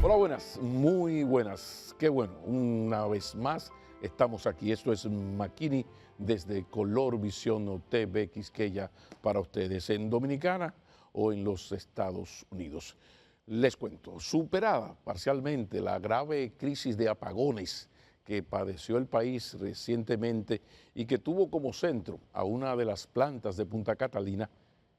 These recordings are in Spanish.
Hola, buenas, muy buenas. Qué bueno, una vez más estamos aquí. Esto es Makini desde Color Visión TV Quisqueya para ustedes en Dominicana o en los Estados Unidos. Les cuento, superada parcialmente la grave crisis de apagones que padeció el país recientemente y que tuvo como centro a una de las plantas de Punta Catalina,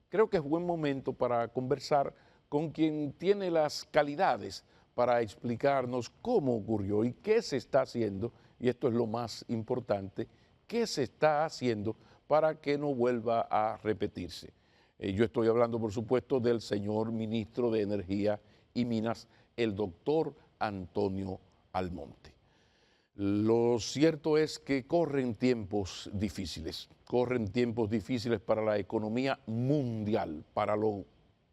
creo que es buen momento para conversar con quien tiene las calidades para explicarnos cómo ocurrió y qué se está haciendo, y esto es lo más importante, qué se está haciendo para que no vuelva a repetirse. Yo estoy hablando, por supuesto, del señor ministro de Energía y Minas, el doctor Antonio Almonte. Lo cierto es que corren tiempos difíciles para la economía mundial, para lo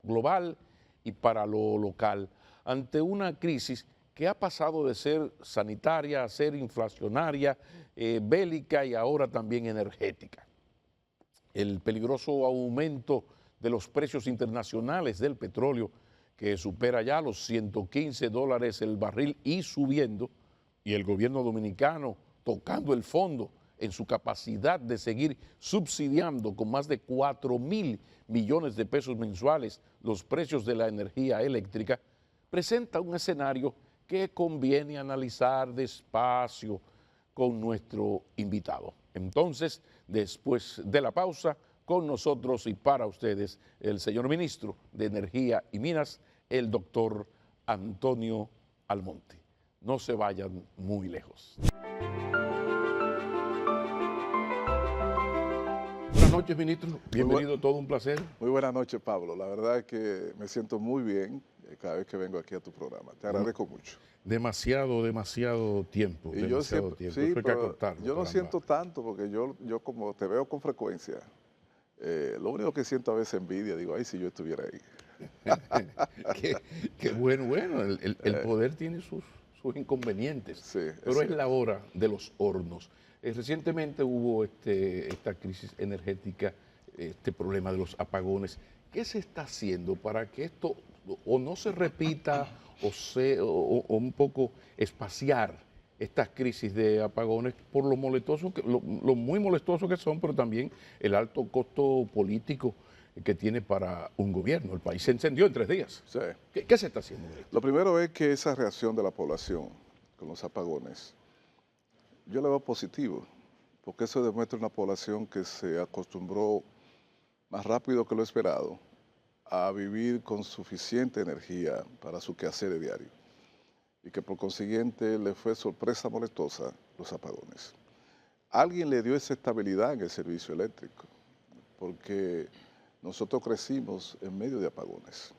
global y para lo local, ante una crisis que ha pasado de ser sanitaria a ser inflacionaria, bélica y ahora también energética. El peligroso aumento de los precios internacionales del petróleo, que supera ya los $115 el barril y subiendo, y el gobierno dominicano tocando el fondo en su capacidad de seguir subsidiando con más de 4.000 millones de pesos mensuales los precios de la energía eléctrica, presenta un escenario que conviene analizar despacio con nuestro invitado. Entonces, después de la pausa, con nosotros y para ustedes, el señor ministro de Energía y Minas, el doctor Antonio Almonte. No se vayan muy lejos. Buenas noches, ministro. Bienvenido, todo un placer. Muy buenas noches, Pablo. La verdad es que me siento muy bien cada vez que vengo aquí a tu programa. Te agradezco mucho. Demasiado tiempo, Y yo demasiado siempre, tiempo. sí, Eso hay que pero acortarlo, yo no caramba. siento tanto porque yo como te veo con frecuencia, lo único que siento a veces es envidia. Digo, ay, si yo estuviera ahí. Qué bueno, el poder tiene sus inconvenientes, Sí, es pero es la cierto. hora de los hornos. Recientemente hubo esta crisis energética, este problema de los apagones. ¿Qué se está haciendo para que esto o no se repita o un poco espaciar estas crisis de apagones por lo molestoso lo muy molestoso que son, pero también el alto costo político que tiene para un gobierno? El país se encendió en 3 días. Sí. ¿Qué se está haciendo, ministro? Lo primero es que esa reacción de la población con los apagones, yo la veo positivo, porque eso demuestra una población que se acostumbró más rápido que lo esperado a vivir con suficiente energía para su quehacer diario y que por consiguiente le fue sorpresa molestosa los apagones. Alguien le dio esa estabilidad en el servicio eléctrico, porque nosotros crecimos en medio de apagones.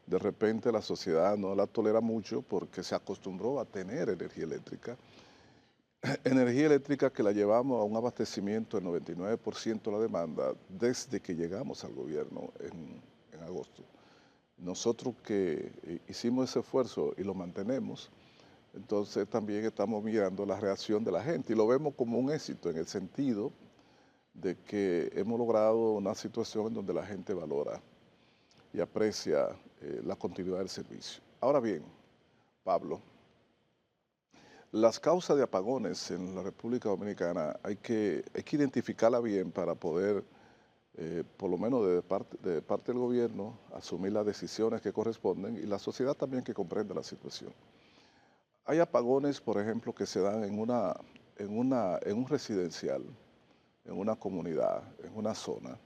De repente la sociedad no la tolera mucho porque se acostumbró a tener energía eléctrica que la llevamos a un abastecimiento del 99% de la demanda desde que llegamos al gobierno en agosto. Nosotros que hicimos ese esfuerzo y lo mantenemos, entonces también estamos mirando la reacción de la gente y lo vemos como un éxito en el sentido de que hemos logrado una situación en donde la gente valora y aprecia la continuidad del servicio. Ahora bien, Pablo, las causas de apagones en la República Dominicana hay que identificarla bien para poder, por lo menos de parte del gobierno, asumir las decisiones que corresponden y la sociedad también que comprenda la situación. Hay apagones, por ejemplo, que se dan en un residencial, en una comunidad, en una zona,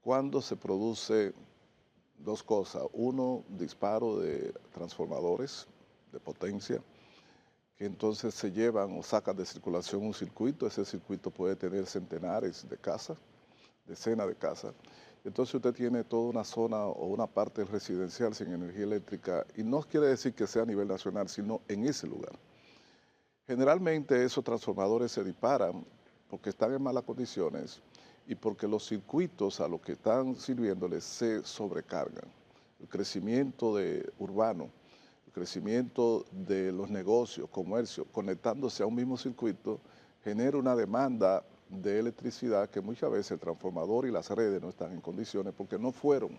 cuando se produce dos cosas. Uno, disparo de transformadores de potencia, que entonces se llevan o sacan de circulación un circuito. Ese circuito puede tener centenares de casas, decenas de casas. Entonces usted tiene toda una zona o una parte residencial sin energía eléctrica, y no quiere decir que sea a nivel nacional, sino en ese lugar. Generalmente esos transformadores se disparan porque están en malas condiciones y porque los circuitos a los que están sirviéndoles se sobrecargan. El crecimiento urbano, el crecimiento de los negocios, comercios, conectándose a un mismo circuito, genera una demanda de electricidad que muchas veces el transformador y las redes no están en condiciones porque no fueron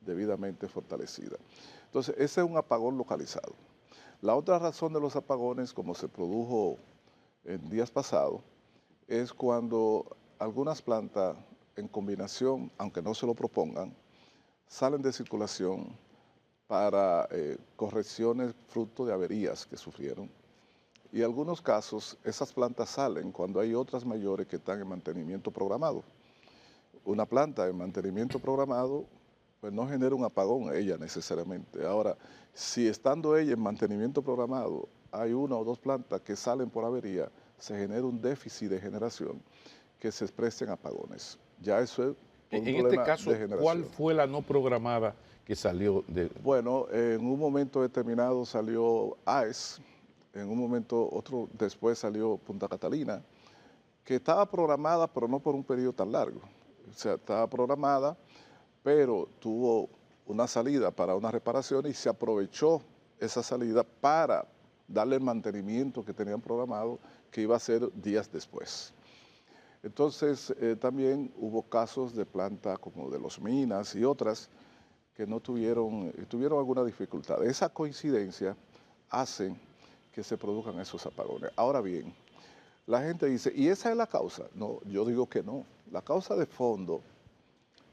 debidamente fortalecidas. Entonces, ese es un apagón localizado. La otra razón de los apagones, como se produjo en días pasados, es cuando algunas plantas en combinación, aunque no se lo propongan, salen de circulación para correcciones fruto de averías que sufrieron. Y en algunos casos esas plantas salen cuando hay otras mayores que están en mantenimiento programado. Una planta en mantenimiento programado pues no genera un apagón ella necesariamente. Ahora, si estando ella en mantenimiento programado hay una o dos plantas que salen por avería, se genera un déficit de generación que se expresa en apagones. Ya eso es por un En este problema caso, de generación. ¿cuál fue la no programada que salió de...? Bueno, en un momento determinado salió AES, en un momento otro después salió Punta Catalina, que estaba programada, pero no por un periodo tan largo. O sea, estaba programada, pero tuvo una salida para una reparación y se aprovechó esa salida para darle el mantenimiento que tenían programado, que iba a ser días después. Entonces, también hubo casos de plantas como de Los Minas y otras que no tuvieron alguna dificultad. Esa coincidencia hace que se produzcan esos apagones. Ahora bien, la gente dice, ¿y esa es la causa? No, yo digo que no. La causa de fondo,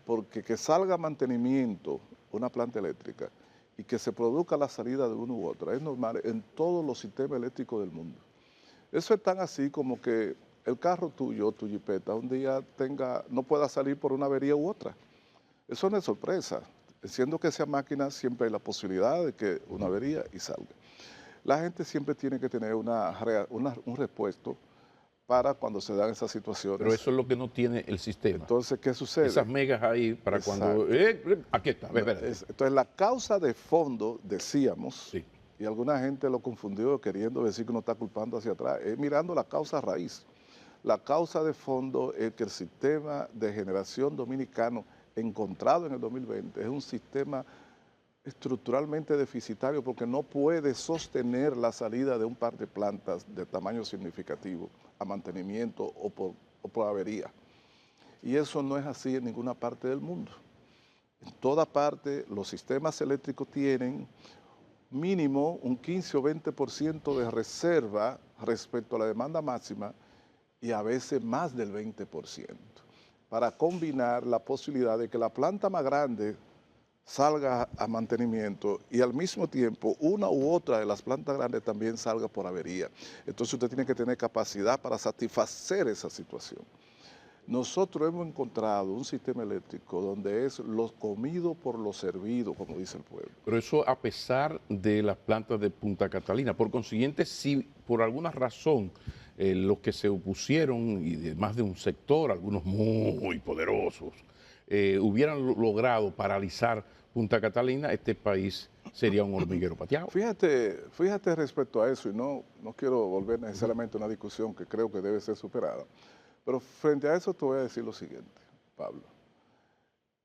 porque que salga mantenimiento una planta eléctrica y que se produzca la salida de una u otra, es normal en todos los sistemas eléctricos del mundo. Eso es tan así como que el carro tuyo, tu jipeta, un día no pueda salir por una avería u otra. Eso no es sorpresa. Siendo que sea máquina, siempre hay la posibilidad de que una avería y salga. La gente siempre tiene que tener un repuesto para cuando se dan esas situaciones. Pero eso es lo que no tiene el sistema. Entonces, ¿qué sucede? Esas megas ahí para cuando... aquí está, Entonces, la causa de fondo, decíamos, sí. Y alguna gente lo confundió queriendo decir que uno está culpando hacia atrás, es mirando la causa raíz. La causa de fondo es que el sistema de generación dominicano encontrado en el 2020 es un sistema estructuralmente deficitario porque no puede sostener la salida de un par de plantas de tamaño significativo a mantenimiento o por avería. Y eso no es así en ninguna parte del mundo. En toda parte los sistemas eléctricos tienen mínimo un 15 o 20% de reserva respecto a la demanda máxima y a veces más del 20%, para combinar la posibilidad de que la planta más grande salga a mantenimiento y al mismo tiempo una u otra de las plantas grandes también salga por avería. Entonces usted tiene que tener capacidad para satisfacer esa situación. Nosotros hemos encontrado un sistema eléctrico donde es lo comido por lo servido, como dice el pueblo. Pero eso a pesar de las plantas de Punta Catalina. Por consiguiente, si por alguna razón los que se opusieron, y de más de un sector, algunos muy poderosos, hubieran logrado paralizar Punta Catalina, este país sería un hormiguero pateado. Fíjate respecto a eso, y no quiero volver necesariamente a una discusión que creo que debe ser superada, pero frente a eso te voy a decir lo siguiente, Pablo.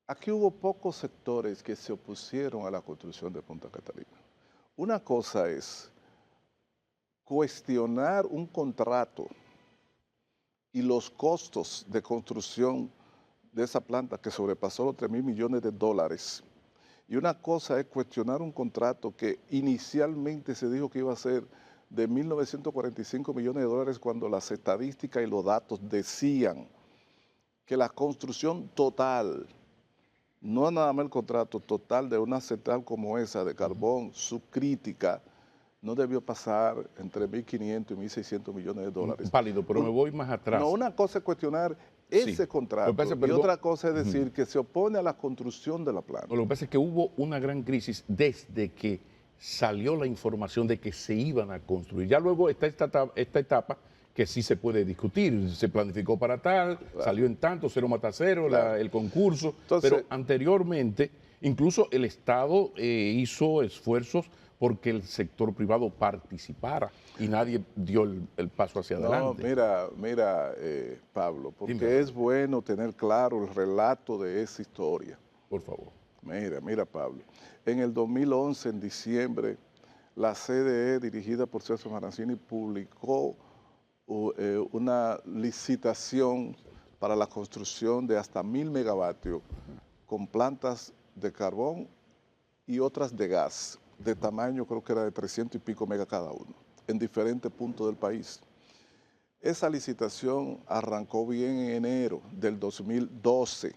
Aquí hubo pocos sectores que se opusieron a la construcción de Punta Catalina. Una cosa es cuestionar un contrato y los costos de construcción de esa planta que sobrepasó los 3.000 millones de dólares. Y una cosa es cuestionar un contrato que inicialmente se dijo que iba a ser de 1.945 millones de dólares cuando las estadísticas y los datos decían que la construcción total, no nada más el contrato total de una central como esa de carbón subcrítica, no debió pasar entre 1.500 y 1.600 millones de dólares. Válido, pero me voy más atrás. No, una cosa es cuestionar ese contrato y otra cosa es decir que se opone a la construcción de la planta. Lo que pasa es que hubo una gran crisis desde que salió la información de que se iban a construir. Ya luego está esta etapa que sí se puede discutir, se planificó para tal, salió en tanto, cero mata cero, el concurso, entonces, pero anteriormente incluso el Estado hizo esfuerzos porque el sector privado participara y nadie dio el paso hacia adelante. No, mira, Pablo, porque es bueno tener claro el relato de esa historia. Por favor. Mira, Pablo. En el 2011, en diciembre, la CDE, dirigida por Celso Marancini, publicó una licitación para la construcción de hasta 1.000 megavatios con plantas de carbón y otras de gas. de tamaño, creo que era de 300 y pico megas cada uno, en diferentes puntos del país. Esa licitación arrancó bien en enero del 2012.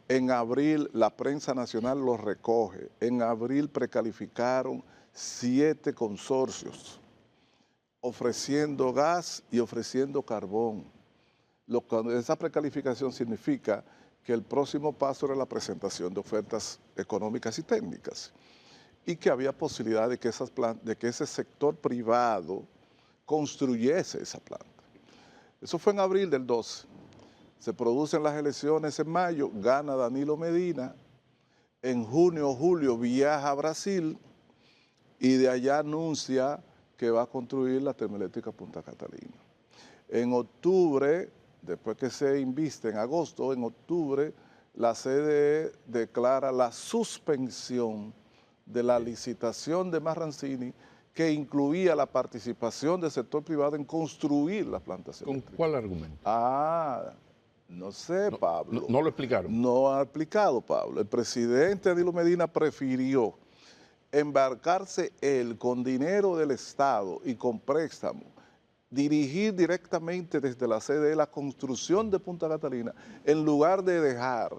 En abril la prensa nacional lo recoge. En abril precalificaron 7 consorcios, ofreciendo gas y ofreciendo carbón. Esa precalificación significa que el próximo paso era la presentación de ofertas económicas y técnicas y que había posibilidad de que ese sector privado construyese esa planta. Eso fue en abril del 12. Se producen las elecciones en mayo, gana Danilo Medina. En junio o julio viaja a Brasil y de allá anuncia que va a construir la termoeléctrica Punta Catalina. En octubre, después que se inviste en agosto, en octubre, la CDE declara la suspensión de la licitación de Marrancini, que incluía la participación del sector privado en construir las plantas eléctricas. ¿Con cuál argumento? No sé, Pablo. No lo explicaron. No ha explicado, Pablo. El presidente Danilo Medina prefirió embarcarse él con dinero del Estado y con préstamo, dirigir directamente desde la CDE la construcción de Punta Catalina, en lugar de dejar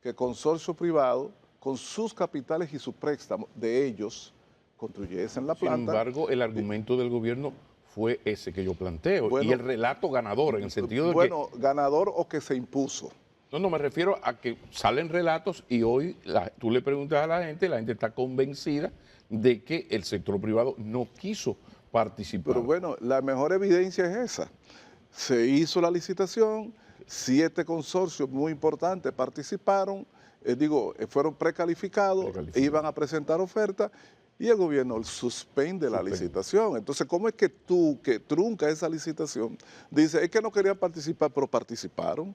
que el consorcio privado, con sus capitales y sus préstamos de ellos, construyesen la planta. Sin embargo, el argumento del gobierno fue ese que yo planteo, y el relato ganador, en el sentido de bueno, ganador o que se impuso. No, me refiero a que salen relatos y hoy tú le preguntas a la gente está convencida de que el sector privado no quiso participar. Pero bueno, la mejor evidencia es esa. Se hizo la licitación, 7 consorcios muy importantes participaron, fueron precalificados, iban a presentar ofertas y el gobierno suspende la licitación. Entonces, ¿cómo es que tú, que trunca esa licitación, dices, es que no querían participar, pero participaron?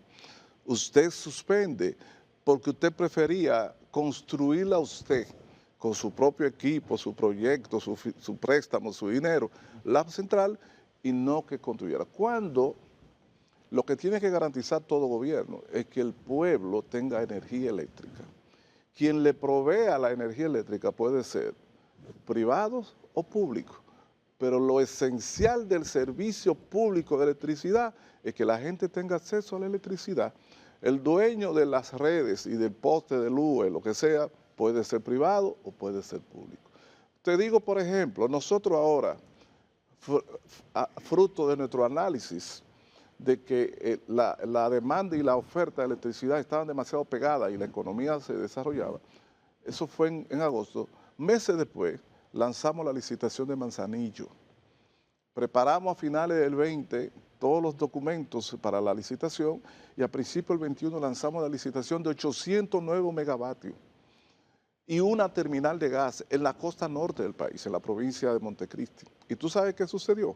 Usted suspende porque usted prefería construirla usted con su propio equipo, su proyecto, su préstamo, su dinero, la central, y no que construyera. Cuando lo que tiene que garantizar todo gobierno es que el pueblo tenga energía eléctrica. Quien le provea la energía eléctrica puede ser privados o públicos, pero lo esencial del servicio público de electricidad es que la gente tenga acceso a la electricidad. El dueño de las redes y del poste de luz, lo que sea, puede ser privado o puede ser público. Te digo, por ejemplo, nosotros ahora, fruto de nuestro análisis de que la demanda y la oferta de electricidad estaban demasiado pegadas y la economía se desarrollaba, eso fue en agosto. Meses después lanzamos la licitación de Manzanillo. Preparamos a finales del 20 todos los documentos para la licitación y a principios del 21 lanzamos la licitación de 800 nuevos megavatios y una terminal de gas en la costa norte del país, en la provincia de Montecristi. ¿Y tú sabes qué sucedió?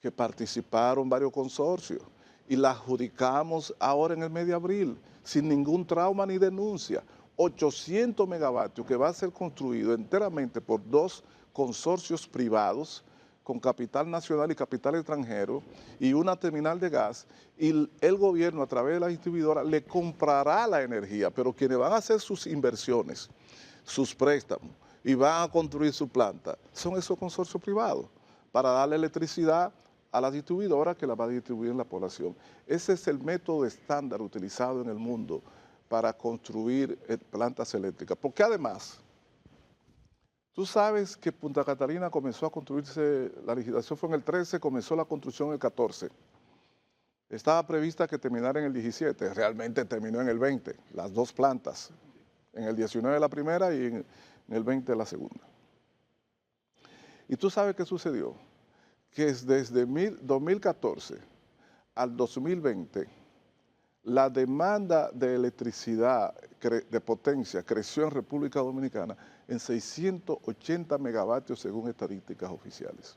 Que participaron varios consorcios y la adjudicamos ahora en el mes de abril, sin ningún trauma ni denuncia. 800 megavatios que va a ser construido enteramente por 2 consorcios privados con capital nacional y capital extranjero y una terminal de gas, y el gobierno a través de la distribuidora le comprará la energía, pero quienes van a hacer sus inversiones, sus préstamos y van a construir su planta son esos consorcios privados para darle electricidad a la distribuidora que la va a distribuir en la población. Ese es el método estándar utilizado en el mundo para construir plantas eléctricas. Porque además, tú sabes que Punta Catalina comenzó a construirse, la licitación fue en el 13, comenzó la construcción en el 14. Estaba prevista que terminara en el 17, realmente terminó en el 20, las 2 plantas, en el 19 la primera y en el 20 la segunda. ¿Y tú sabes qué sucedió? Que desde 2014 al 2020, la demanda de electricidad de potencia creció en República Dominicana en 680 megavatios según estadísticas oficiales.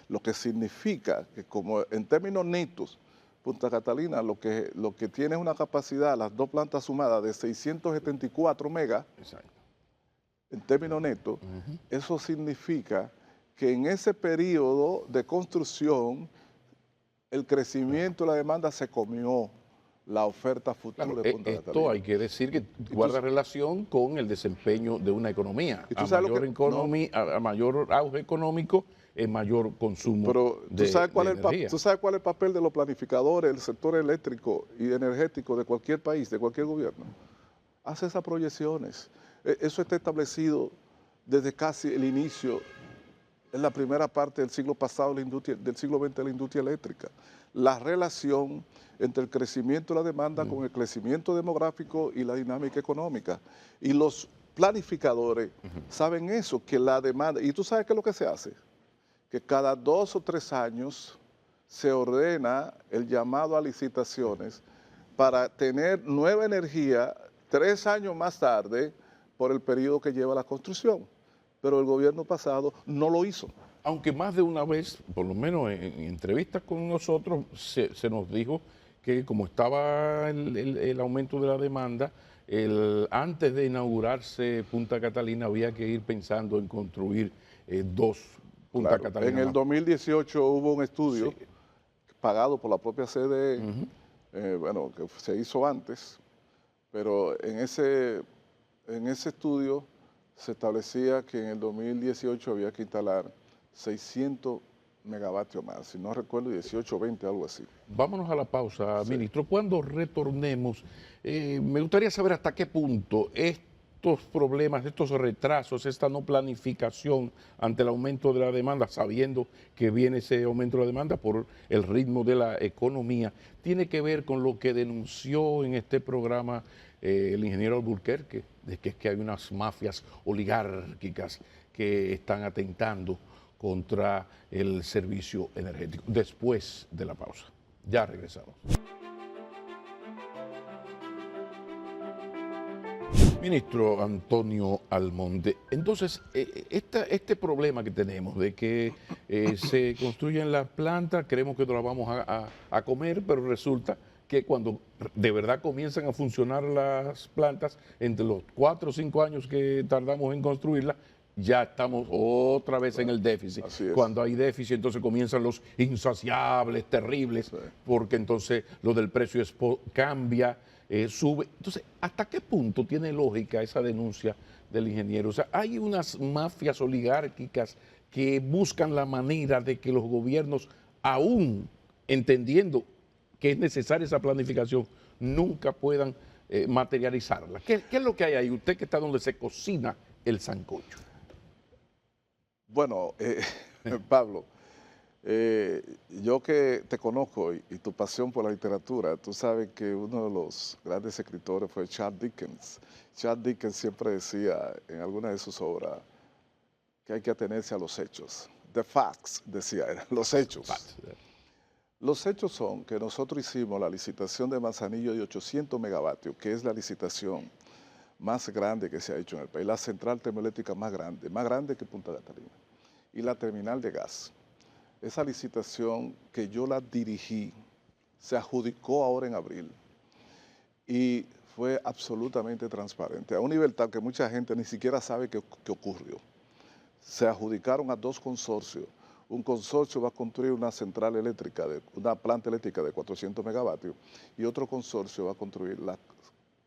Lo que significa que como en términos netos, Punta Catalina lo que tiene es una capacidad, las 2 plantas sumadas, de 674 megas. Exacto. En términos netos, eso significa que en ese periodo de construcción el crecimiento de la demanda se comió la oferta futura Claro, de Punta esto Catalina. hay que decir que guarda relación con el desempeño de una economía. Y tú A sabes lo mayor, que, no, a mayor auge económico, mayor consumo pero de energía. tú sabes cuál es el papel de los planificadores, el sector eléctrico y energético de cualquier país, de cualquier gobierno. Hace esas proyecciones. Eso está establecido desde casi el inicio, en la primera parte del siglo pasado, del siglo XX, de la industria eléctrica. La relación entre el crecimiento de la demanda con el crecimiento demográfico y la dinámica económica. Y los planificadores saben eso, que la demanda, y tú sabes qué es lo que se hace, que cada 2 o 3 años se ordena el llamado a licitaciones para tener nueva energía 3 años más tarde por el periodo que lleva la construcción. Pero el gobierno pasado no lo hizo. Aunque más de una vez, por lo menos en entrevistas con nosotros, se nos dijo que como estaba el aumento de la demanda, antes de inaugurarse Punta Catalina había que ir pensando en construir dos Punta Claro, Catalina en el más. 2018 hubo un estudio Sí. pagado por la propia CDE, bueno, que se hizo antes, pero en ese estudio se establecía que en el 2018 había que instalar 600 megavatios más, si no recuerdo 18 o 20, algo así. Vámonos a la pausa, Sí. ministro. Cuando retornemos, me gustaría saber hasta qué punto estos problemas, estos retrasos, esta no planificación ante el aumento de la demanda, sabiendo que viene ese aumento de la demanda por el ritmo de la economía, tiene que ver con lo que denunció en este programa el ingeniero Alburquerque, de que es que hay unas mafias oligárquicas que están atentando contra el servicio energético. Después de la pausa. Ya regresamos. Ministro Antonio Almonte, entonces, este problema que tenemos de que se construyen las plantas, creemos que nos las vamos a comer, pero resulta que cuando de verdad comienzan a funcionar las plantas, entre los 4 o 5 años que tardamos en construirlas, ya estamos otra vez en el déficit. Así es. Cuando hay déficit, entonces comienzan los insaciables, terribles, Sí. porque entonces lo del precio cambia, sube. Entonces, ¿hasta qué punto tiene lógica esa denuncia del ingeniero? O sea, hay unas mafias oligárquicas que buscan la manera de que los gobiernos, aún entendiendo que es necesaria esa planificación, nunca puedan materializarla. ¿Qué es lo que hay ahí? Usted que está donde se cocina el sancocho. Bueno, Pablo, yo que te conozco y tu pasión por la literatura, tú sabes que uno de los grandes escritores fue Charles Dickens. Charles Dickens siempre decía en alguna de sus obras que hay que atenerse a los hechos. The facts, decía él, los hechos. Los hechos son que nosotros hicimos la licitación de Manzanillo de 800 megavatios, que es la licitación más grande que se ha hecho en el país, la central termoeléctrica más grande que Punta Catalina, y la terminal de gas. Esa licitación que yo la dirigí se adjudicó ahora en abril y fue absolutamente transparente, a un nivel tal que mucha gente ni siquiera sabe qué ocurrió. Se adjudicaron a 2 consorcios. Un consorcio va a construir una central eléctrica, una planta eléctrica de 400 megavatios, y otro consorcio va a construir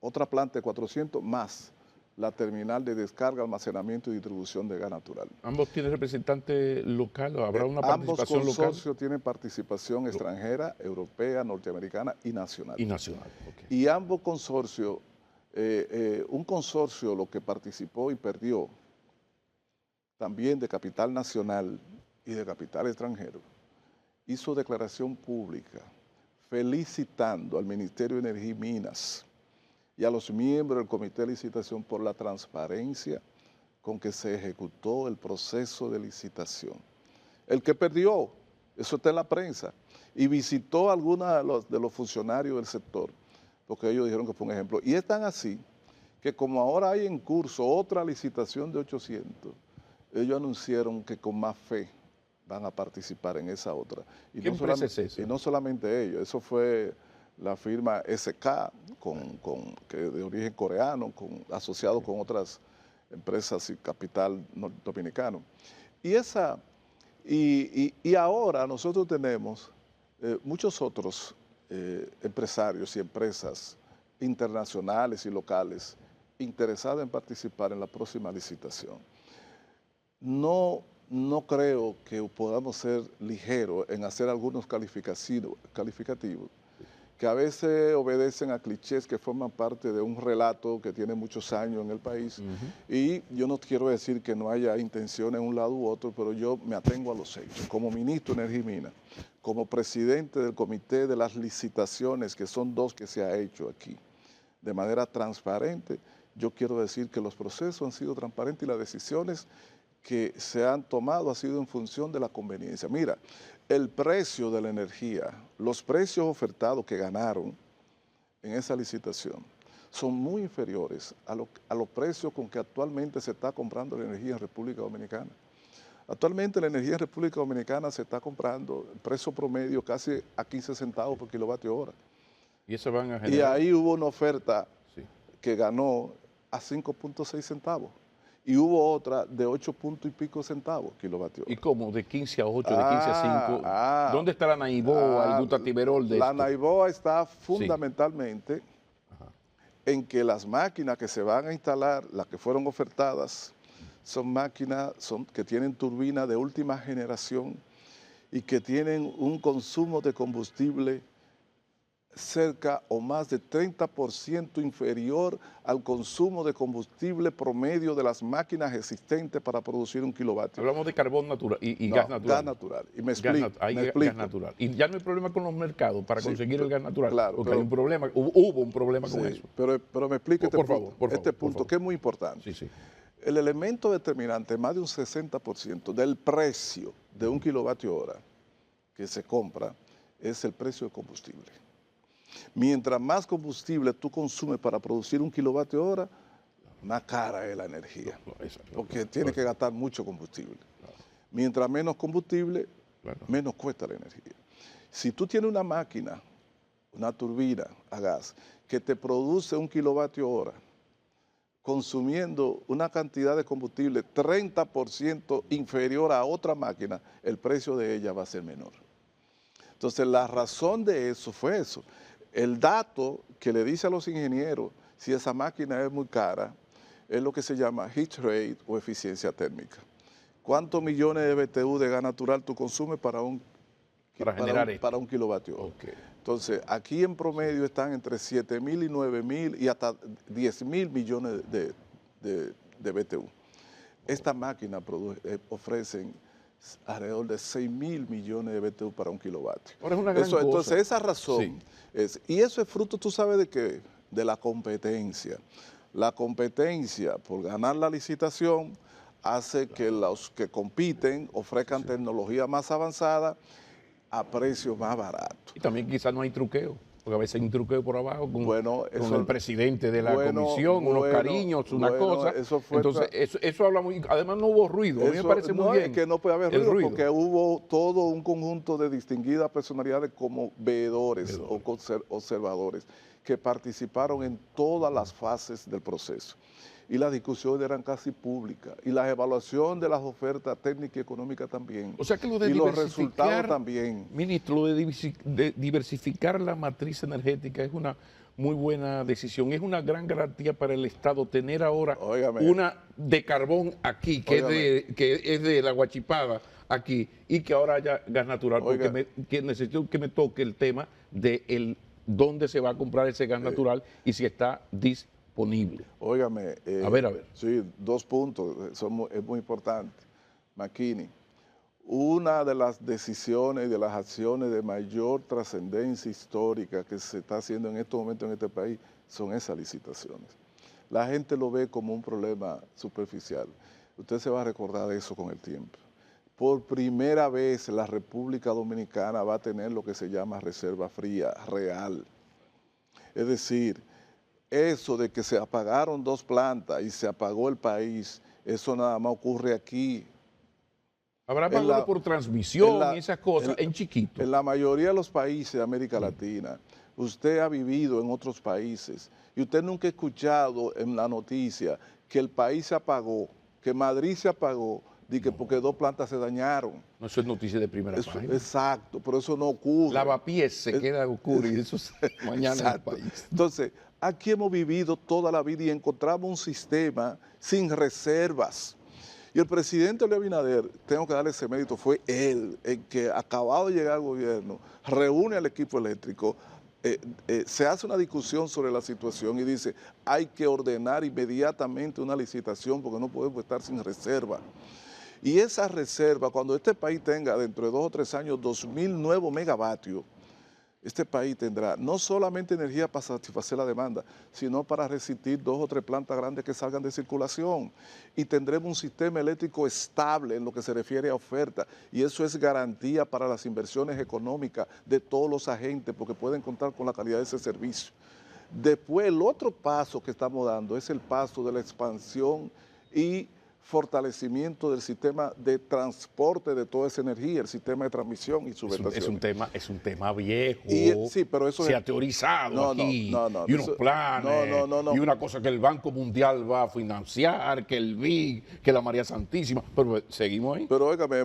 otra planta de 400 más la terminal de descarga, almacenamiento y distribución de gas natural. ¿Ambos tienen representante local? ¿Habrá una participación Ambos local? consorcios tienen participación extranjera, europea, norteamericana y nacional. Y nacional. Okay. Y ambos consorcios, un consorcio lo que participó y perdió, también de capital nacional y de capital extranjero, hizo declaración pública felicitando al Ministerio de Energía y Minas y a los miembros del Comité de Licitación por la transparencia con que se ejecutó el proceso de licitación. El que perdió, eso está en la prensa, y visitó a algunos de los funcionarios del sector, porque ellos dijeron que fue un ejemplo. Y es tan así que como ahora hay en curso otra licitación de 800, ellos anunciaron que con más fe van a participar en esa otra. Y ¿Qué empresa es esa? Y no solamente ellos, eso fue la firma SK, que de origen coreano, asociado con otras empresas y capital dominicano. Y ahora nosotros tenemos muchos otros empresarios y empresas internacionales y locales interesadas en participar en la próxima licitación. No creo que podamos ser ligeros en hacer algunos calificativos que a veces obedecen a clichés que forman parte de un relato que tiene muchos años en el país. Y yo no quiero decir que no haya intenciones en un lado u otro, pero yo me atengo a los hechos. Como ministro de Energía y Minas, como presidente del comité de las licitaciones, que son 2 que se ha hecho aquí, de manera transparente, yo quiero decir que los procesos han sido transparentes y las decisiones que se han tomado ha sido en función de la conveniencia. Mira, el precio de la energía, los precios ofertados que ganaron en esa licitación son muy inferiores a los precios con que actualmente se está comprando la energía en República Dominicana. Actualmente la energía en República Dominicana se está comprando el precio promedio casi a 15 centavos por kilovatio hora. Y eso van a Y generar... ahí hubo una oferta que ganó a 5.6 centavos. Y hubo otra de 8 puntos y pico centavos kilovatio hora. ¿Y cómo? ¿De 15 a 8, de 15 a 5? ¿Dónde está la Naiboa, el Dutatiberol de La esto? Naiboa está fundamentalmente en que las máquinas que se van a instalar, las que fueron ofertadas, son máquinas que tienen turbinas de última generación y que tienen un consumo de combustible cerca o más de 30% inferior al consumo de combustible promedio de las máquinas existentes para producir 1 kilovatio. Hablamos de carbón natural y No, gas natural. Gas natural. Y me explico. Gas natural. Y ya no hay problema con los mercados para conseguir el gas natural. Claro, porque hay un problema, hubo un problema con eso. Pero me explico este punto que es muy importante. Sí. El elemento determinante, más de un 60% del precio de 1 kilovatio hora que se compra, es el precio del combustible. Mientras más combustible tú consumes para producir 1 kilovatio hora, más cara es la energía, porque tiene que gastar mucho combustible. Mientras menos combustible, menos cuesta la energía. Si tú tienes una máquina, una turbina a gas, que te produce 1 kilovatio hora, consumiendo una cantidad de combustible 30% inferior a otra máquina, el precio de ella va a ser menor. Entonces, la razón de eso fue eso. El dato que le dice a los ingenieros si esa máquina es muy cara es lo que se llama heat rate o eficiencia térmica. ¿Cuántos millones de BTU de gas natural tú consumes para un kilovatio hora? Entonces, aquí en promedio están entre 7.000 y 9.000 y hasta 10.000 millones de BTU. Estas máquinas ofrecen alrededor de 6.000 millones de BTU para 1 kilovatio. Ahora es una gran cosa. Entonces, esa razón, y eso es fruto, ¿tú sabes de qué? De la competencia. La competencia por ganar la licitación hace que los que compiten ofrezcan tecnología más avanzada a precios más baratos. Y también quizás no hay truqueo, porque a veces hay un truqueo por abajo con el presidente de la comisión, unos cariños, una cosa. Entonces, eso habla muy... Además no hubo ruido, a mí me parece muy bien. Es que no puede haber ruido porque hubo todo un conjunto de distinguidas personalidades como veedores o observadores que participaron en todas las fases del proceso. Y las discusiones eran casi públicas, y la evaluación de las ofertas técnicas y económicas también. O sea que lo de los resultados también. Ministro, lo de diversificar la matriz energética es una muy buena decisión. Es una gran garantía para el Estado tener ahora una de carbón aquí, que es de la Guachipada aquí, y que ahora haya gas natural, porque necesito que me toque el tema de dónde se va a comprar ese gas natural y si está disponible. Óigame. A ver. Sí, 2 puntos, es muy importante. McKinney, una de las decisiones y de las acciones de mayor trascendencia histórica que se está haciendo en estos momentos en este país son esas licitaciones. La gente lo ve como un problema superficial. Usted se va a recordar de eso con el tiempo. Por primera vez la República Dominicana va a tener lo que se llama reserva fría real. Es decir, eso de que se apagaron 2 plantas y se apagó el país, eso nada más ocurre aquí. Habrá pagado por transmisión y esas cosas en chiquito. En la mayoría de los países de América Latina, usted ha vivido en otros países y usted nunca ha escuchado en la noticia que el país se apagó, que Madrid se apagó, porque 2 plantas se dañaron. No, eso es noticia de primera página. Exacto, pero eso no ocurre. Lavapiés se queda ocurre y eso mañana en el Exacto. país. Entonces, aquí hemos vivido toda la vida y encontramos un sistema sin reservas. Y el presidente Luis Abinader, tengo que darle ese mérito, fue él el que, acabado de llegar al gobierno, reúne al equipo eléctrico, se hace una discusión sobre la situación y dice, hay que ordenar inmediatamente una licitación porque no podemos estar sin reserva. Y esa reserva, cuando este país tenga dentro de 2 o 3 años 2.000 nuevos megavatios, este país tendrá no solamente energía para satisfacer la demanda, sino para resistir 2 o 3 plantas grandes que salgan de circulación. Y tendremos un sistema eléctrico estable en lo que se refiere a oferta. Y eso es garantía para las inversiones económicas de todos los agentes, porque pueden contar con la calidad de ese servicio. Después, el otro paso que estamos dando es el paso de la expansión y fortalecimiento del sistema de transporte de toda esa energía, el sistema de transmisión y subestación. Es un tema viejo. Sí, pero eso se ha teorizado aquí. Y unos planes. Y una cosa que el Banco Mundial va a financiar, que el BID, que la María Santísima. Pero seguimos ahí. Pero óigame,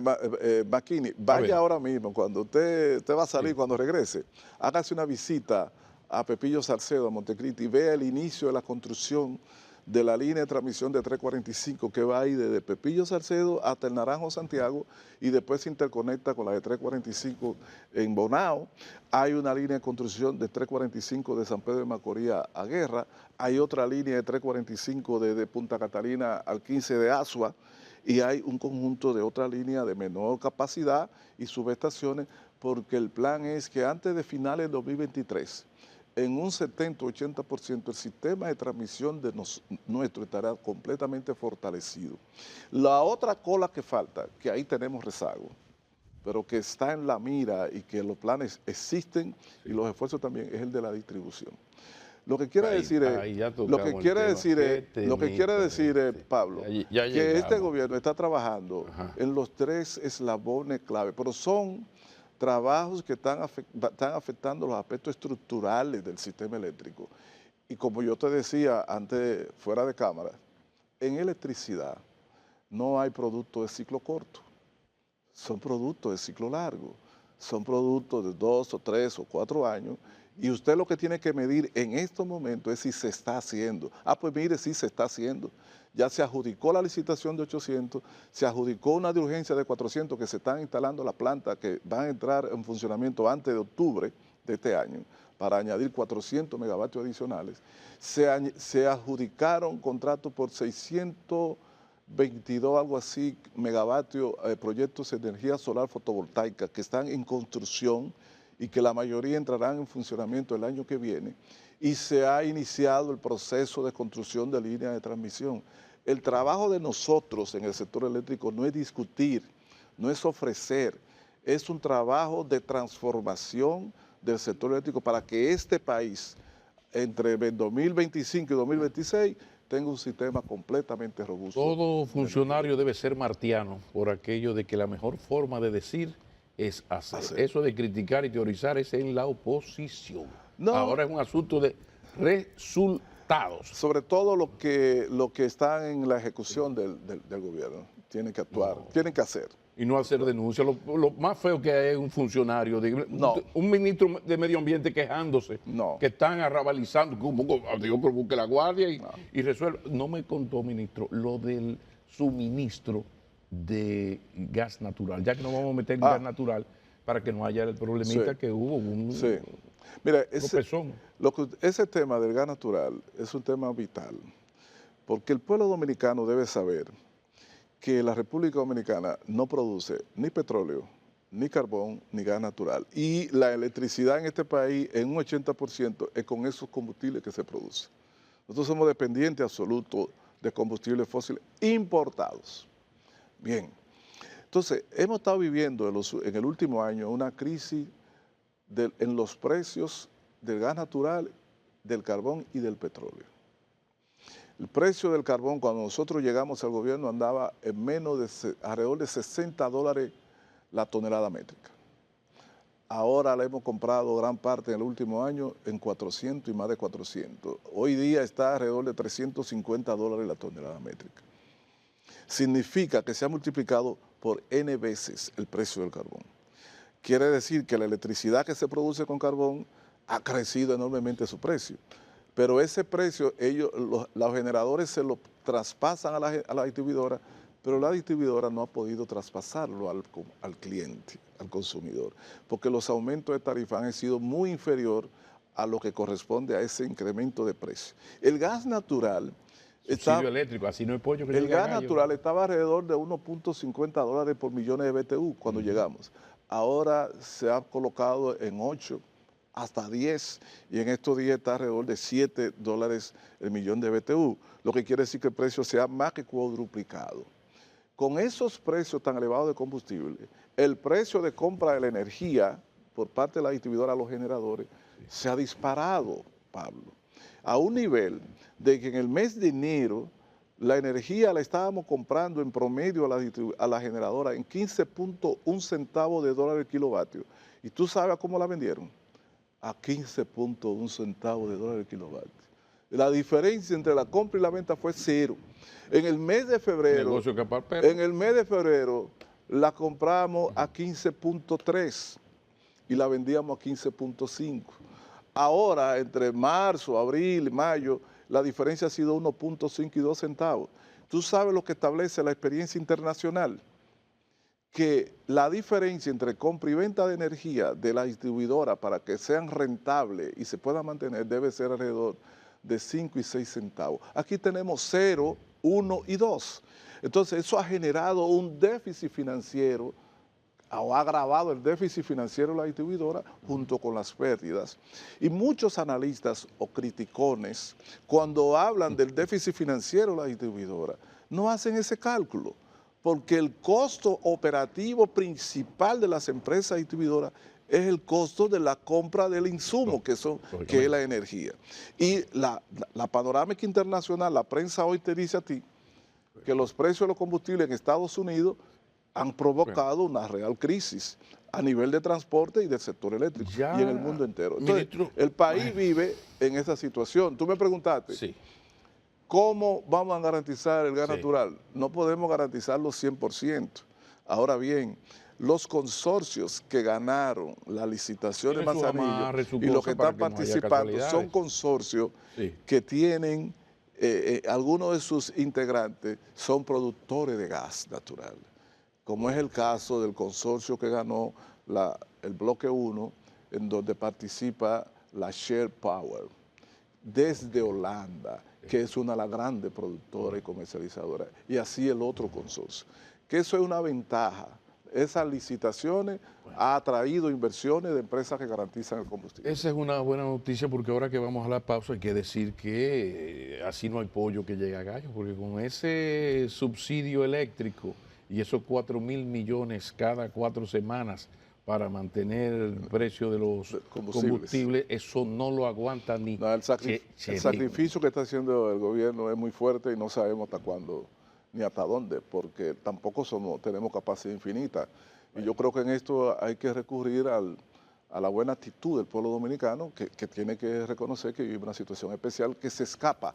Makini, vaya ahora mismo, cuando usted va a salir, cuando regrese, hágase una visita a Pepillo Salcedo, a Montecristi, y vea el inicio de la construcción de la línea de transmisión de 345 que va ahí desde Pepillo Salcedo hasta el Naranjo Santiago y después se interconecta con la de 345 en Bonao. Hay una línea de construcción de 345 de San Pedro de Macorís a Guerra, hay otra línea de 345 desde Punta Catalina al 15 de Asua y hay un conjunto de otra línea de menor capacidad y subestaciones porque el plan es que antes de finales de 2023 en un 70-80% el sistema de transmisión de nuestro estará completamente fortalecido. La otra cola que falta, que ahí tenemos rezago, pero que está en la mira y que los planes existen y los esfuerzos también, es el de la distribución. Lo que quiere decir es, Pablo, que este gobierno está trabajando en los 3 eslabones clave, pero son trabajos que están afectando los aspectos estructurales del sistema eléctrico. Y como yo te decía antes, fuera de cámara, en electricidad no hay productos de ciclo corto, son productos de ciclo largo, son productos de 2 o 3 o 4 años, y usted lo que tiene que medir en estos momentos es si se está haciendo. Pues mire, sí se está haciendo. Ya se adjudicó la licitación de 800, se adjudicó una de urgencia de 400 que se están instalando la planta que van a entrar en funcionamiento antes de octubre de este año para añadir 400 megavatios adicionales. Se adjudicaron contratos por 622, algo así, megavatios, proyectos de energía solar fotovoltaica que están en construcción y que la mayoría entrarán en funcionamiento el año que viene, y se ha iniciado el proceso de construcción de líneas de transmisión. El trabajo de nosotros en el sector eléctrico no es discutir, no es ofrecer, es un trabajo de transformación del sector eléctrico para que este país, entre 2025 y 2026, tenga un sistema completamente robusto. Todo funcionario debe ser martiano por aquello de que la mejor forma de decir es hacer. Eso de criticar y teorizar es en la oposición. No. Ahora es un asunto de resultados. Sobre todo lo que están en la ejecución del gobierno. Tienen que actuar, tienen que hacer. Y no hacer denuncias. Lo más feo que hay es un funcionario, un ministro de Medio Ambiente quejándose, que están arrabalizando, como que la guardia y resuelve. No me contó, ministro, lo del suministro de gas natural, ya que nos vamos a meter en gas natural para que no haya el problemita que hubo. Mira, ese tema del gas natural es un tema vital, porque el pueblo dominicano debe saber que la República Dominicana no produce ni petróleo, ni carbón, ni gas natural. Y la electricidad en este país, en un 80%, es con esos combustibles que se produce. Nosotros somos dependientes absolutos de combustibles fósiles importados. Bien, entonces hemos estado viviendo en el último año una crisis en los precios del gas natural, del carbón y del petróleo. El precio del carbón cuando nosotros llegamos al gobierno andaba en alrededor de $60 la tonelada métrica. Ahora la hemos comprado gran parte en el último año en 400 y más de 400. Hoy día está alrededor de $350 la tonelada métrica. significa que se ha multiplicado por N veces el precio del carbón. Quiere decir que la electricidad que se produce con carbón ha crecido enormemente su precio. Pero ese precio, los generadores se lo traspasan a la distribuidora, pero la distribuidora no ha podido traspasarlo al cliente, al consumidor, porque los aumentos de tarifa han sido muy inferior a lo que corresponde a ese incremento de precio. El gas natural... Subsidio eléctrico, así no hay pollo que el llega a gas gallo. natural estaba alrededor de 1.50 dólares por millones de BTU cuando llegamos. Ahora se ha colocado en 8 hasta 10 y en estos días está alrededor de 7 dólares el millón de BTU, lo que quiere decir que el precio se ha más que cuadruplicado. Con esos precios tan elevados de combustible, el precio de compra de la energía por parte de la distribuidora a los generadores se ha disparado, Pablo, a un nivel de que en el mes de enero la energía la estábamos comprando en promedio a la generadora en 15.1 centavos de dólar el kilovatio. ¿Y tú sabes cómo la vendieron? A 15.1 centavos de dólar el kilovatio. La diferencia entre la compra y la venta fue cero. En el mes de febrero, la compramos a 15.3 y la vendíamos a 15.5. Ahora, entre marzo, abril y mayo, la diferencia ha sido 1.5 y 2 centavos. ¿Tú sabes lo que establece la experiencia internacional? Que la diferencia entre compra y venta de energía de la distribuidora para que sean rentables y se puedan mantener debe ser alrededor de 5 y 6 centavos. Aquí tenemos 0, 1 y 2. Entonces eso ha generado un déficit financiero o ha agravado el déficit financiero de la distribuidora junto con las pérdidas. Y muchos analistas o criticones, cuando hablan del déficit financiero de la distribuidora, no hacen ese cálculo, porque el costo operativo principal de las empresas distribuidoras es el costo de la compra del insumo, que es la energía. Y la panorámica internacional, la prensa hoy te dice a ti que los precios de los combustibles en Estados Unidos han provocado una real crisis a nivel de transporte y del sector eléctrico y en el mundo entero. Entonces, el país vive en esa situación. Tú me preguntaste, ¿cómo vamos a garantizar el gas natural? No podemos garantizarlo 100%. Ahora bien, los consorcios que ganaron la licitación de Manzanillo y los que están participando son consorcios que tienen, algunos de sus integrantes son productores de gas natural, como es el caso del consorcio que ganó el bloque 1, en donde participa la Share Power, desde Holanda, que es una de las grandes productoras y comercializadoras, y así el otro consorcio. Que eso es una ventaja. Esas licitaciones ha atraído inversiones de empresas que garantizan el combustible. Esa es una buena noticia porque ahora que vamos a la pausa hay que decir que así no hay pollo que llegue a gallo, porque con ese subsidio eléctrico y esos 4.000 millones cada 4 semanas para mantener el precio de los combustibles, eso no lo aguanta ni... No, el sacrificio que está haciendo el gobierno es muy fuerte y no sabemos hasta cuándo ni hasta dónde, porque tampoco tenemos capacidad infinita. Y yo creo que en esto hay que recurrir a la buena actitud del pueblo dominicano, que tiene que reconocer que vive una situación especial que se escapa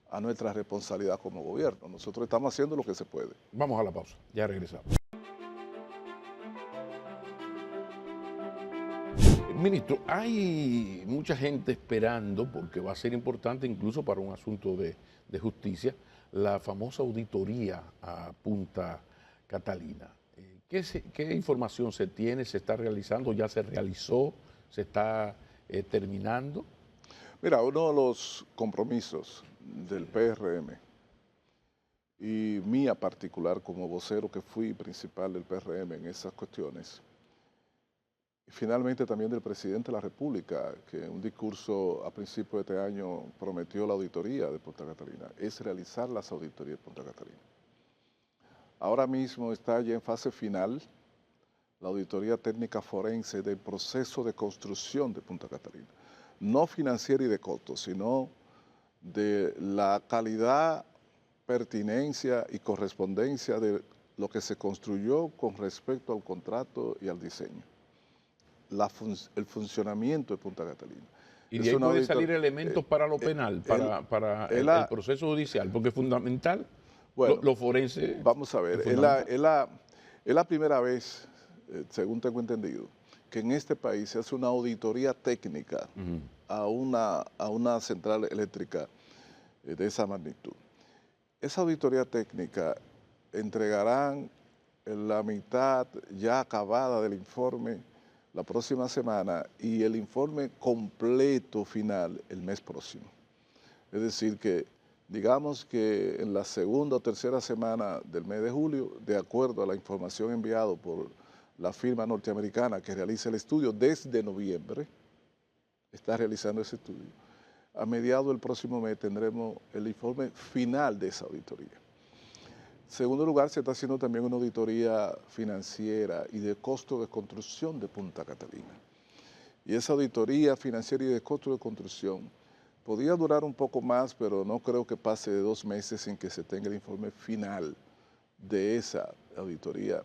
a nuestra responsabilidad como gobierno. Nosotros estamos haciendo lo que se puede. Vamos a la pausa, ya regresamos. Ministro, hay mucha gente esperando, porque va a ser importante incluso para un asunto de justicia, la famosa auditoría a Punta Catalina. ¿Qué información se tiene? ¿Se está realizando? ¿Ya se realizó? ¿Se está terminando? Mira, uno de los compromisos del PRM y mía particular como vocero que fui principal del PRM en esas cuestiones, y finalmente también del presidente de la República, que en un discurso a principios de este año prometió la auditoría de Punta Catalina, es realizar las auditorías de Punta Catalina. Ahora mismo está ya en fase final la auditoría técnica forense del proceso de construcción de Punta Catalina. No financiera y de costos, sino de la calidad, pertinencia y correspondencia de lo que se construyó con respecto al contrato y al diseño. El funcionamiento de Punta Catalina. Y de ahí pueden salir elementos para lo penal, para el proceso judicial, porque es fundamental. Bueno, Los forenses. vamos a ver, Es es la primera vez, según tengo entendido, que en este país se hace una auditoría técnica a una central eléctrica de esa magnitud. Esa auditoría técnica entregarán la mitad ya acabada del informe la próxima semana y el informe completo final el mes próximo. Es decir que, digamos que en la segunda o tercera semana del mes de julio, de acuerdo a la información enviada por la firma norteamericana que realiza el estudio desde noviembre, está realizando ese estudio, a mediados del próximo mes tendremos el informe final de esa auditoría. En segundo lugar, se está haciendo también una auditoría financiera y de costo de construcción de Punta Catalina. Y esa auditoría financiera y de costo de construcción podría durar un poco más, pero no creo que pase de 2 meses sin que se tenga el informe final de esa auditoría,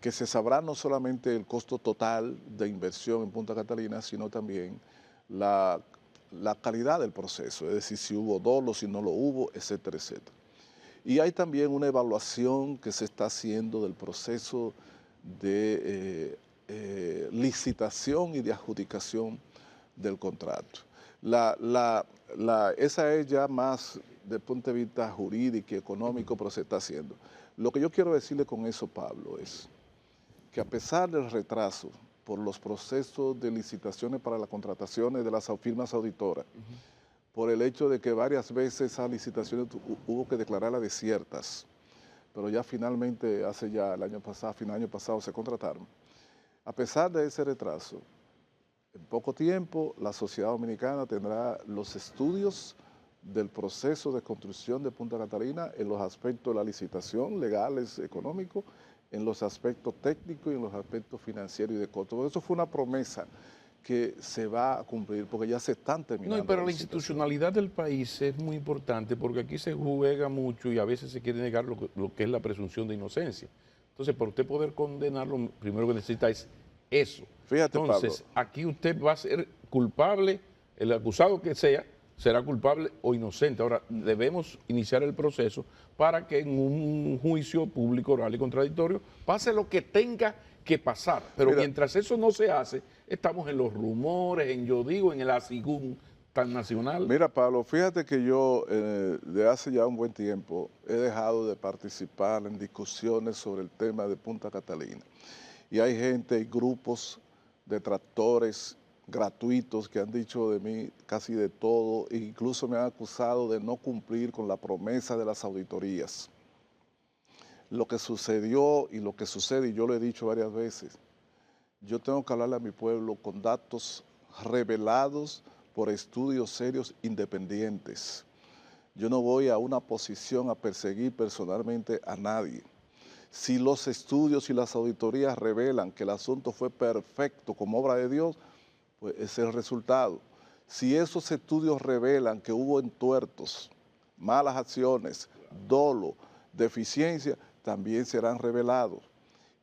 que se sabrá no solamente el costo total de inversión en Punta Catalina, sino también la calidad del proceso, es decir, si hubo dolo, si no lo hubo, etcétera, etcétera. Y hay también una evaluación que se está haciendo del proceso de licitación y de adjudicación del contrato. Esa es ya más desde el punto de vista jurídico y económico, pero se está haciendo. Lo que yo quiero decirle con eso, Pablo, es que a pesar del retraso por los procesos de licitaciones para las contrataciones de las firmas auditoras, por el hecho de que varias veces esas licitaciones hubo que declararlas desiertas, pero ya finalmente hace ya el año pasado, fin del año pasado se contrataron. A pesar de ese retraso, en poco tiempo la sociedad dominicana tendrá los estudios del proceso de construcción de Punta Catalina en los aspectos de la licitación, legales, económicos, en los aspectos técnicos y en los aspectos financieros y de costo. Eso fue una promesa que se va a cumplir porque ya se están terminando. No, pero la institucionalidad del país es muy importante porque aquí se juega mucho y a veces se quiere negar lo que es la presunción de inocencia. Entonces, para usted poder condenarlo, primero que necesita es eso. Fíjate, entonces, Pablo, aquí usted va a ser culpable, el acusado que sea, será culpable o inocente. Ahora, debemos iniciar el proceso para que en un juicio público, oral y contradictorio pase lo que tenga que pasar. Pero mira, mientras eso no se hace, estamos en los rumores, en yo digo, en el asigún tan nacional. Mira, Pablo, fíjate que yo de hace ya un buen tiempo he dejado de participar en discusiones sobre el tema de Punta Catalina. Y hay gente y grupos de detractores gratuitos que han dicho de mí casi de todo e incluso me han acusado de no cumplir con la promesa de las auditorías. Lo que sucedió y lo que sucede, y yo lo he dicho varias veces, yo tengo que hablarle a mi pueblo con datos revelados por estudios serios independientes. Yo no voy a una posición a perseguir personalmente a nadie. Si los estudios y las auditorías revelan que el asunto fue perfecto como obra de Dios, pues ese es el resultado. Si esos estudios revelan que hubo entuertos, malas acciones, dolo, deficiencia, también serán revelados.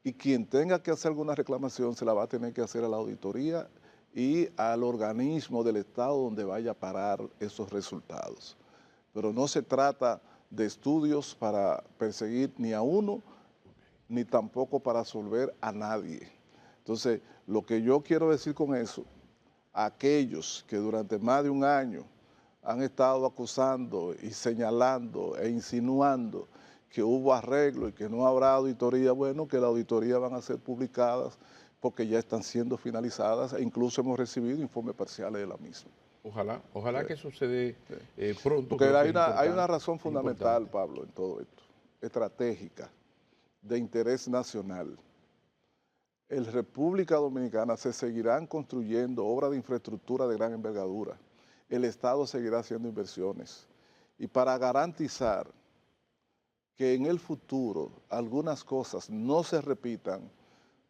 Y quien tenga que hacer alguna reclamación se la va a tener que hacer a la auditoría y al organismo del Estado donde vaya a parar esos resultados. Pero no se trata de estudios para perseguir ni a uno, ni tampoco para absolver a nadie. Entonces, lo que yo quiero decir con eso, aquellos que durante más de un año han estado acusando y señalando e insinuando que hubo arreglo y que no habrá auditoría, bueno, que la auditoría van a ser publicadas porque ya están siendo finalizadas e incluso hemos recibido informes parciales de la misma. Ojalá que sucede pronto. Porque hay una razón fundamental, Pablo, en todo esto, estratégica, de interés nacional. En República Dominicana se seguirán construyendo obras de infraestructura de gran envergadura. El Estado seguirá haciendo inversiones. Y para garantizar que en el futuro algunas cosas no se repitan,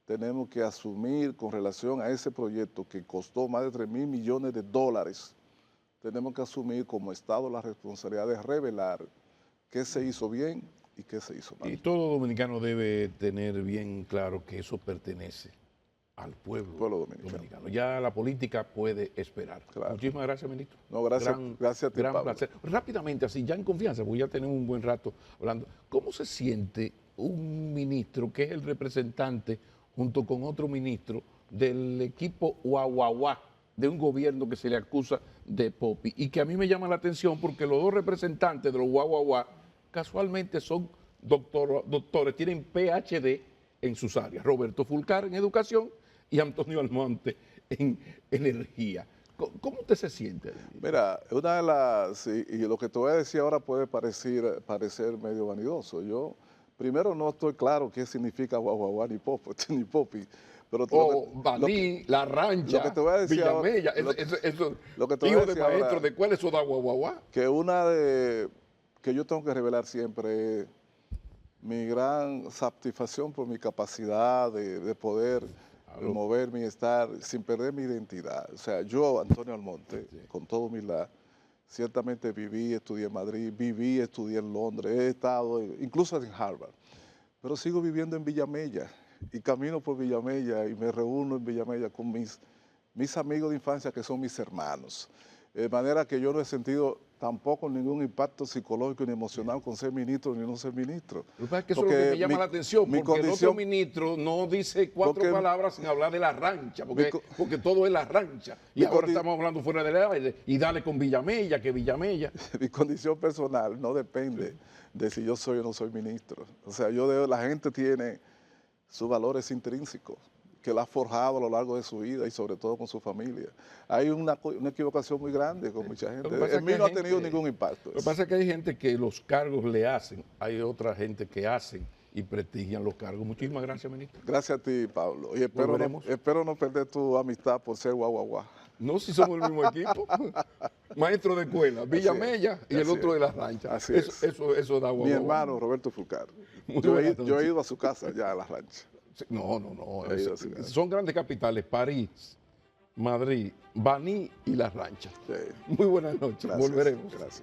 tenemos que asumir con relación a ese proyecto que costó más de 3.000 millones de dólares, tenemos que asumir como Estado la responsabilidad de revelar qué se hizo bien y qué se hizo mal. Y todo dominicano debe tener bien claro que eso pertenece al pueblo, dominicano. Ya la política puede esperar. Claro. Muchísimas gracias, ministro. No, gracias a ti, gran Pablo. placer. Rápidamente, así ya en confianza, porque ya tenemos un buen rato hablando. ¿Cómo se siente un ministro que es el representante junto con otro ministro del equipo Guaguaguá de un gobierno que se le acusa de Popi? Y que a mí me llama la atención porque los dos representantes de los Guaguaguá casualmente son doctores, tienen PhD en sus áreas. Roberto Fulcar en educación y Antonio Almonte en energía. ¿Cómo usted se siente? Mira, una de las, y lo que te voy a decir ahora puede parecer medio vanidoso. Yo, primero, no estoy claro qué significa guaguaguá ni popi, pero Baní, La Rancha, lo que te voy a decir Villamella, lo que te voy a hijo de decir maestro, ahora, ¿de cuál es eso da guaguaguá? Que yo tengo que revelar siempre mi gran satisfacción por mi capacidad de poder moverme y estar sin perder mi identidad. O sea, yo, Antonio Almonte, con toda humildad, ciertamente viví, estudié en Madrid, estudié en Londres, he estado incluso en Harvard, pero sigo viviendo en Villamella y camino por Villamella y me reúno en Villamella con mis amigos de infancia que son mis hermanos. De manera que yo no he sentido tampoco ningún impacto psicológico ni emocional con ser ministro ni no ser ministro. Lo que pasa es que eso es lo que me llama la atención, porque el otro ministro no dice cuatro palabras sin hablar de La Rancha, porque todo es La Rancha. Y ahora estamos hablando fuera del aire, y dale con Villamella, que Villamella. Mi condición personal no depende de si yo soy o no soy ministro. O sea, la gente tiene sus valores intrínsecos, que la ha forjado a lo largo de su vida y sobre todo con su familia. Hay una equivocación muy grande con mucha gente. En mí no ha tenido ningún impacto. Lo que pasa es que hay gente que los cargos le hacen, hay otra gente que hacen y prestigian los cargos. Muchísimas gracias, ministro. Gracias a ti, Pablo. Y espero no perder tu amistad por ser guaguaguá. No, si somos el mismo equipo. Maestro de escuela, Villamella y el otro de La Rancha. Así es. Eso da guaguaguá. Mi hermano, Roberto Fulcar. Yo he ido a su casa ya a La Rancha. No. Son grandes capitales, París, Madrid, Baní y La Rancha. Sí. Muy buenas noches. Volveremos. Gracias.